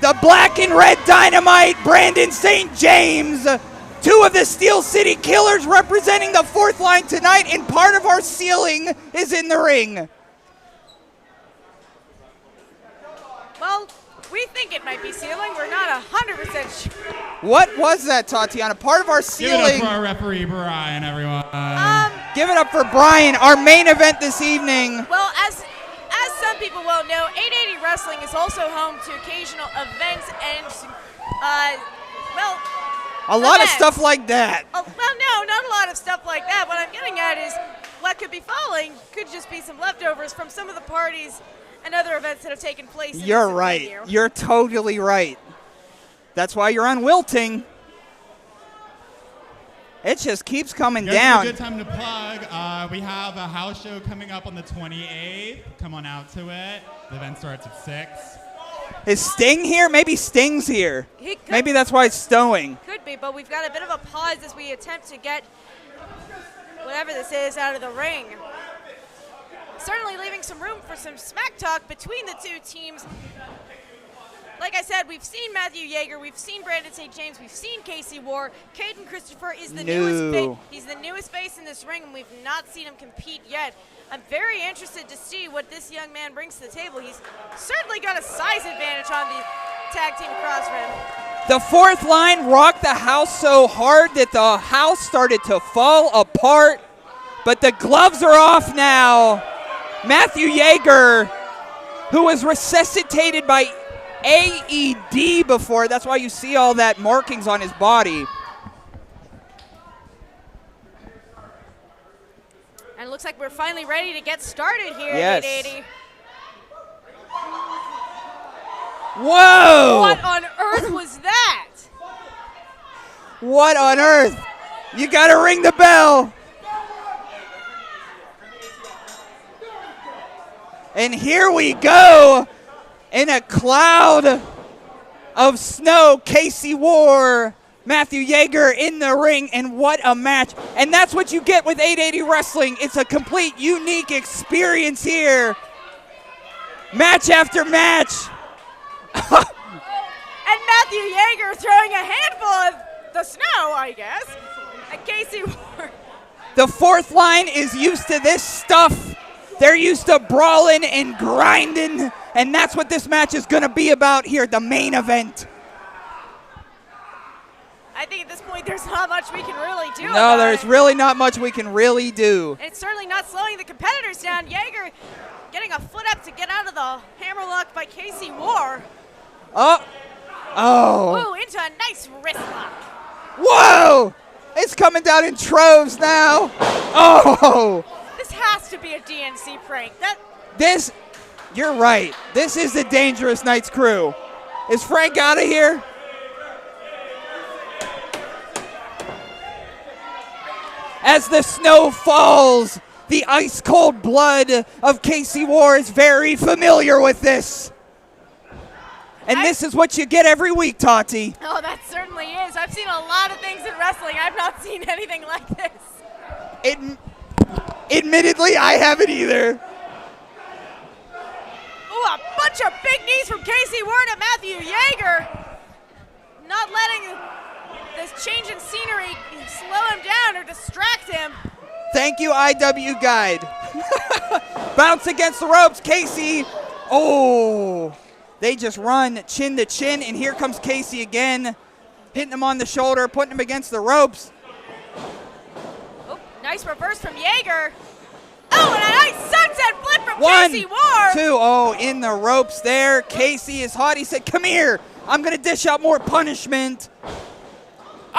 The Black and Red Dynamite, Brandon St. James, two of the Steel City Killers representing the fourth line tonight, and part of our ceiling is in the ring. Well, we think it might be ceiling. We're not 100% sure. What was that, Tatiana? Part of our ceiling. Give it up for our referee, Brian, everyone. Give it up for Brian, our main event this evening. Well, as some people will know, 880 Wrestling is also home to occasional events and, a lot of stuff like that. Well, no, not a lot of stuff like that. What I'm getting at is what could be following could just be some leftovers from some of the parties and other events that have taken place. You're right. Venue. You're totally right. That's why you're on Wilting. It just keeps coming down. It's a good time to plug. We have a house show coming up on the 28th. Come on out to it. The event starts at 6. Is Sting here? Maybe Sting's here. Maybe that's why it's stowing. Could be, but we've got a bit of a pause as we attempt to get whatever this is out of the ring. Certainly leaving some room for some smack talk between the two teams. Like I said, we've seen Matthew Jaeger, we've seen Brandon St. James, we've seen Casey Warr. Caanan Kristopher is the newest face. He's the newest face in this ring, and we've not seen him compete yet. I'm very interested to see what this young man brings to the table. He's certainly got a size advantage on the tag team across from him. The fourth line rocked the house so hard that the house started to fall apart, but the gloves are off now. Matthew Jaeger, who was resuscitated by AED before, that's why you see all that markings on his body. And it looks like we're finally ready to get started here Yes. at 880. Whoa! What on earth was that? What on earth? You gotta ring the bell. And here we go. In a cloud of snow, Casey Warr, Matthew Jaeger in the ring, and what a match. And that's what you get with 880 Wrestling. It's a complete, unique experience here. Match after match. And Matthew Jaeger throwing a handful of the snow, I guess, at Casey Warr. The fourth line is used to this stuff. They're used to brawling and grinding, and that's what this match is going to be about here at the main event. I think at this point there's not much we can really do. No, there's really not much we can really do. And it's certainly not slowing the competitors down. Jaeger getting a foot up to get out of the hammerlock by Casey Warr. Oh. Ooh, into a nice wrist lock. Whoa! It's coming down in troves now. Oh! This has to be a DNC prank. You're right. This is the Dangerous Knights crew. Is Frank out of here? As the snow falls, the ice-cold blood of Casey Warr is very familiar with this. And this is what you get every week, Tati. Oh, that certainly is. I've seen a lot of things in wrestling. I've not seen anything like this. Admittedly, I haven't either. Ooh, a bunch of big knees from Casey Warr to Matthew Jaeger. Not letting this change in scenery slow him down or distract him. Thank you, IW Guide. Bounce against the ropes, Casey. Oh, they just run chin to chin, and here comes Casey again, hitting him on the shoulder, putting him against the ropes. Oh, nice reverse from Jaeger. Oh, and a nice sunset flip from Casey Warr. 1, 2, oh, in the ropes there. Casey is hot. He said, come here. I'm going to dish out more punishment.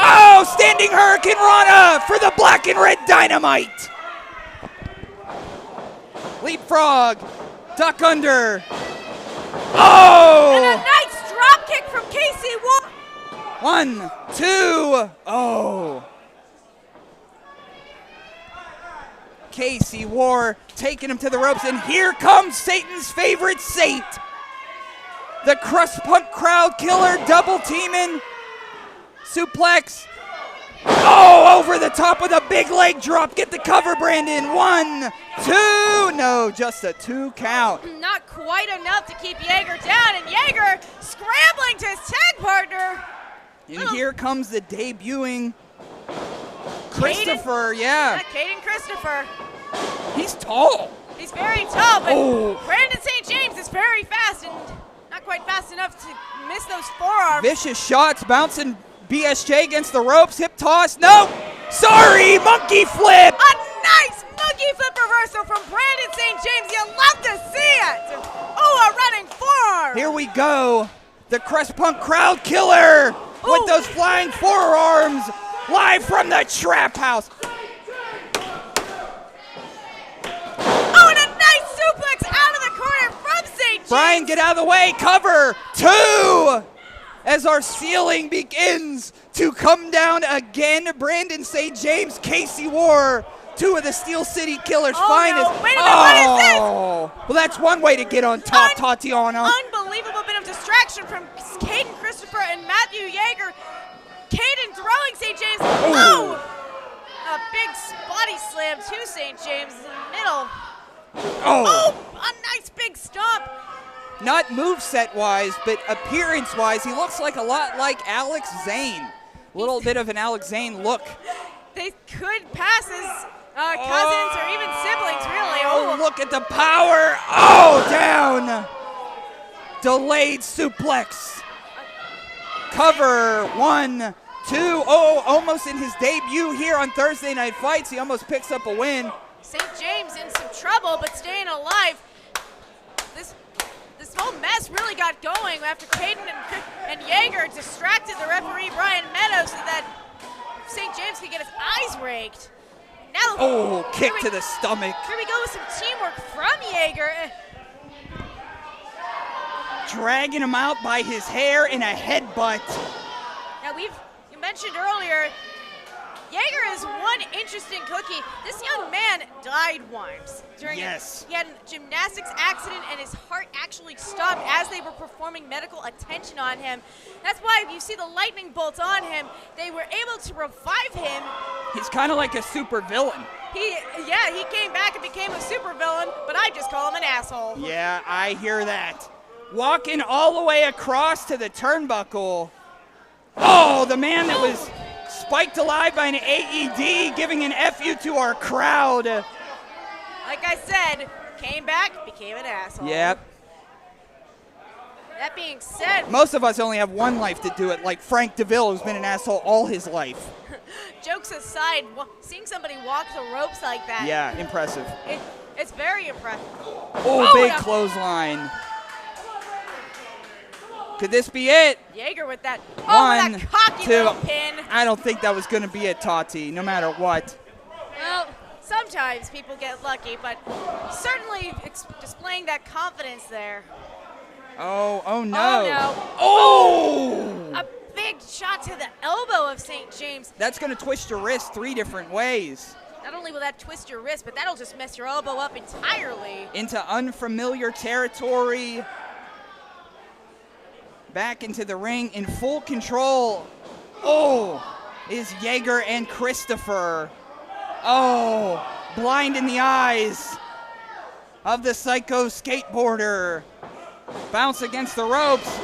Oh, standing Hurricane Rana for the Black and Red Dynamite. Leapfrog, duck under. Oh! And a nice drop kick from Casey Warr. 1, 2, oh. Casey Warr taking him to the ropes, and here comes Satan's favorite saint. The crust punk crowd killer, double teaming, suplex. Oh, over the top with a big leg drop. Get the cover, Brandon. 1, 2, no, just a 2 count. Not quite enough to keep Jaeger down, and Jaeger scrambling to his tag partner. And here comes the debuting Kristopher, yeah. Caanan Kristopher. He's tall. He's very tall, but Brandon St. James is very fast and not quite fast enough to miss those forearms. Vicious shots bouncing BSJ against the ropes. Hip toss. No. Sorry. Monkey flip. A nice monkey flip reversal from Brandon St. James. You love to see it. Oh, a running forearm. Here we go. The Crust Punk crowd killer with those flying forearms live from the trap house. Oh, and a nice suplex out of the corner from St. James. Brian, get out of the way. Cover 2 as our ceiling begins to come down again. Brandon St. James, Casey Warr, 2 of the Steel City Killer's finest. No. Wait a minute, what is this? Well, that's one way to get on top, Tatiana. Unbelievable bit of distraction from Caanan Kristopher and Matthew Jaeger. Caanan throwing St. James. Oh! A big body slam to St. James in the middle. Oh, a nice big stomp. Not moveset wise, but appearance wise, he looks like a lot like Alex Zane. A little bit of an Alex Zane look. They could pass as cousins or even siblings, really. Oh, look at the power. Oh, down. Delayed suplex. Cover 1, 2. Oh, almost in his debut here on Thursday Night Fights. He almost picks up a win. St. James in some trouble, but staying alive. This whole mess really got going after Caanan and Jaeger distracted the referee, Brian Meadows, so that St. James could get his eyes raked. Now, kick to the stomach. Here we go with some teamwork from Jaeger. Dragging him out by his hair in a headbutt. Now, you mentioned earlier, Jaeger is one interesting cookie. This young man died once. He had a gymnastics accident and his heart actually stopped as they were performing medical attention on him. That's why if you see the lightning bolts on him, they were able to revive him. He's kind of like a super villain. He came back and became a super villain, but I just call him an asshole. Yeah, I hear that. Walking all the way across to the turnbuckle. Oh, the man that was spiked alive by an AED, giving an FU to our crowd. Like I said, came back, became an asshole. Yep. That being said, most of us only have one life to do it, like Frank DeVille, who's been an asshole all his life. Jokes aside, seeing somebody walk the ropes like that. Yeah, impressive. It's very impressive. Oh, big clothesline. Could this be it? Jaeger with that. One, that cocky 2. little pin. I don't think that was going to be it, Tati, no matter what. Well, sometimes people get lucky, but certainly displaying that confidence there. Oh no. Oh, no. A big shot to the elbow of St. James. That's going to twist your wrist 3 different ways. Not only will that twist your wrist, but that'll just mess your elbow up entirely. Into unfamiliar territory. Back into the ring in full control. Is Jaeger and Kristopher. Blind in the eyes of the psycho skateboarder. Bounce against the ropes.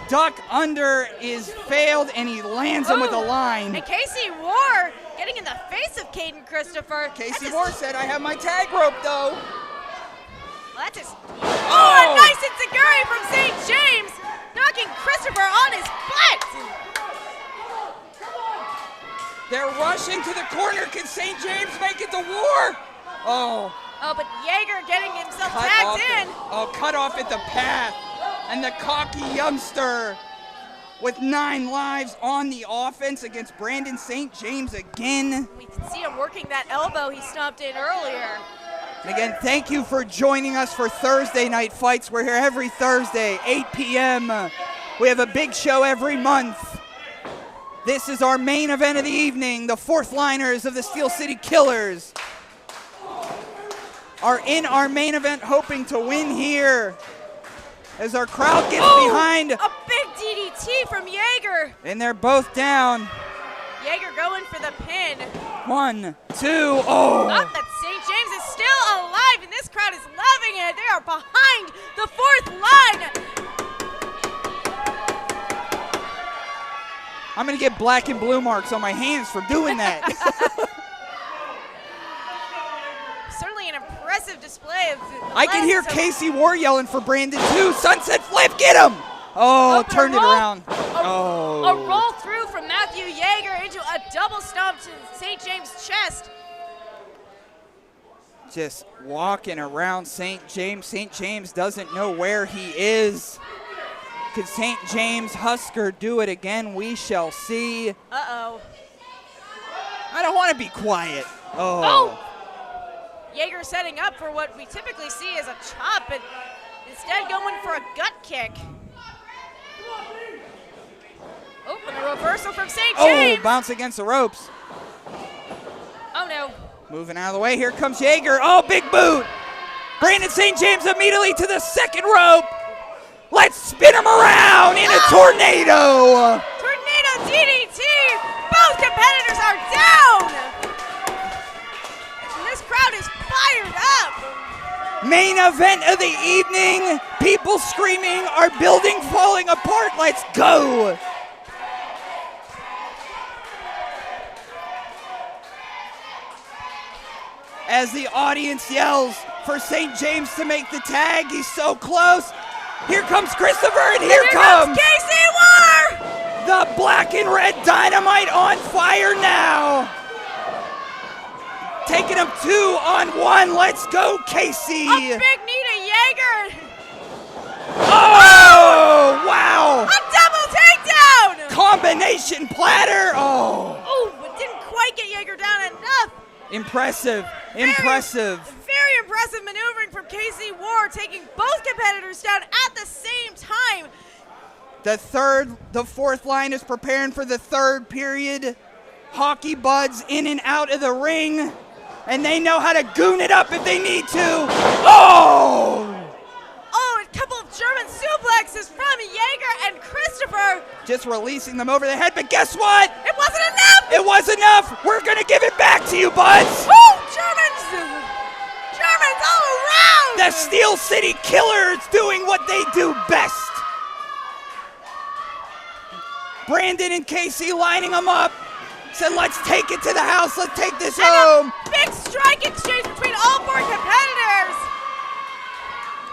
Duck under is failed, and he lands him with a line. And Casey Warr getting in the face of Caanan Kristopher. Casey Warr said, I have my tag rope, though. Well, that's just... a nice enziguri from St. James, knocking Kristopher on his butt. They're rushing to the corner. Can St. James make it to Warr? But Jaeger getting himself tagged in. Cut off at the path. And the cocky youngster with 9 lives on the offense against Brandon St. James again. We can see him working that elbow he stomped in earlier. And again, thank you for joining us for Thursday Night Fights. We're here every Thursday, 8 p.m. We have a big show every month. This is our main event of the evening. The 4th liners of the Steel City Killers are in our main event hoping to win here as our crowd gets behind. A big DDT from Jaeger. And they're both down. Jaeger going for the pin. 1, 2, But St. James is still alive, and this crowd is loving it. They are behind the 4th line. I'm going to get black and blue marks on my hands for doing that. Certainly an impressive display of I can hear Casey Warr yelling for Brandon, too. Sunset flip, get him! Oh, turned it around. A roll through from Matthew Jaeger into a double stomp to St. James' chest. Just walking around St. James. St. James doesn't know where he is. Could St. James Husker do it again? We shall see. Uh-oh. I don't want to be quiet. Oh. Jaeger setting up for what we typically see as a chop, but instead going for a gut kick. Oh, and a reversal from St. James. Oh, bounce against the ropes. Oh, no. Moving out of the way. Here comes Jaeger. Oh, big boot. Brandon St. James immediately to the second rope. Let's spin him around in a tornado. Tornado DDT. Both competitors are down. And this crowd is fired up. Main event of the evening. People screaming. Our building falling apart. Let's go. As the audience yells for St. James to make the tag. He's so close. Here comes Kristopher, and here comes Casey Warr! The black and red dynamite on fire now. Taking him 2-on-1. Let's go, Casey. A big knee to Jaeger. Oh, wow. A double takedown. Combination platter. Oh, but didn't quite get Jaeger down enough. Impressive. Very impressive maneuvering from Casey Warr, taking both competitors down at the same time. The fourth line is preparing for the third period. Hockey buds in and out of the ring, and they know how to goon it up if they need to. Oh, a couple of German suplexes from Jaeger and Kristopher. Just releasing them over the head, but guess what? It wasn't enough. It was enough. We're going to give it back to you, buds. Germans all around. The Steel City Killers doing what they do best. Brandon and Casey lining them up. Said, let's take it to the house. Let's take this home. A big strike exchange between all four competitors.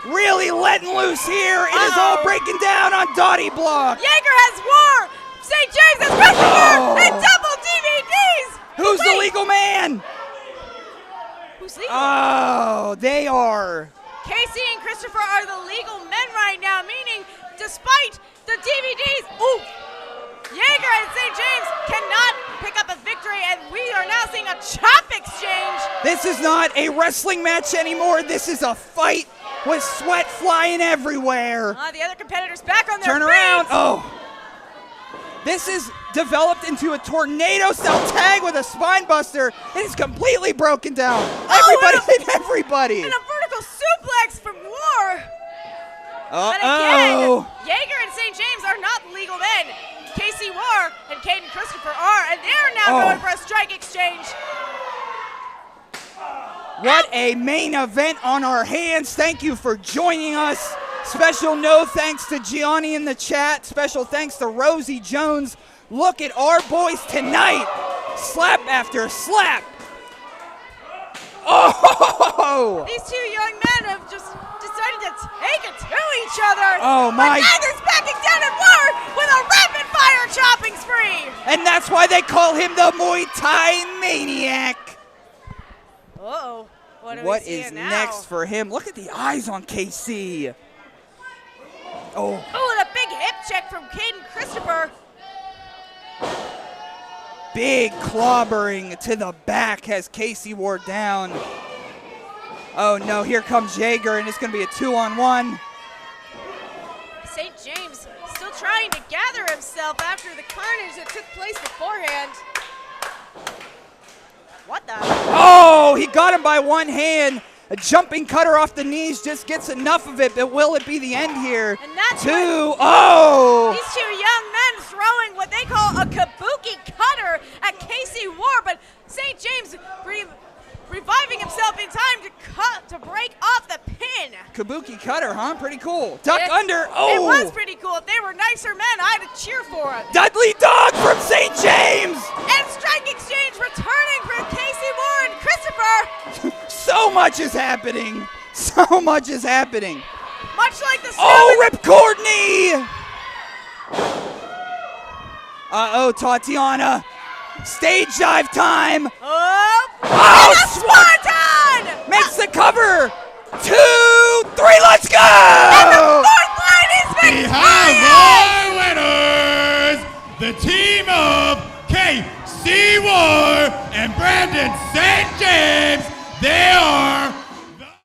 Really letting loose here. It is all breaking down on Dottie Block. Jaeger has Warr. St. James has Kristopher. And double DVDs. Who's the legal man? Who's legal? Oh, they are. Casey and Kristopher are the legal men right now, meaning despite the DVDs, Jaeger and St. James cannot pick up a victory, and we are now seeing a chop exchange. This is not a wrestling match anymore. This is a fight with sweat flying everywhere. The other competitors back on their Turn feet. around. Oh. This is developed into a tornado-style tag with a spine buster. It is completely broken down. Everybody hit everybody. And a vertical suplex from Warr. But again, Jaeger and St. James are not legal men. Casey Warr and Caden Kristopher are, and they're now going for a strike exchange. What a main event on our hands. Thank you for joining us. Special no thanks to Gianni in the chat. Special thanks to Rosie Jones. Look at our boys tonight. Slap after slap. Oh! These two young men have just decided to take it to each other. Oh, my. But Jaeger's backing down at Warr with a rapid-fire chopping spree. And that's why they call him the Muay Thai Maniac. Uh-oh. What is next for him? Look at the eyes on KC. Oh, and a big hip check from Caden Kristopher. Big clobbering to the back has Casey Warr down. Oh no, here comes Jaeger, and it's going to be a 2-on-1. St. James still trying to gather himself after the carnage that took place beforehand. What the? Oh, he got him by one hand. A jumping cutter off the knees just gets enough of it, but will it be the end here? And that's These two young men throwing what they call a kabuki cutter at Casey Warr, but St. James reverses reviving himself in time to break off the pin. Kabuki cutter, huh? Pretty cool. Duck It- under. It Oh! was pretty cool. If they were nicer men, I'd cheer for it. Dudley Dog from St. James! And Strike Exchange returning for Casey Warr and Kristopher. So much is happening. So much is happening. Much like the Oh, Rip Courtney! Uh-oh, Tatiana. Stage dive time. Oh, Oh, and a Swanton! Makes the cover. 2, 3, let's go! And the fourth line is We have our winners, the team of KC Warr and Brandon St. James. They are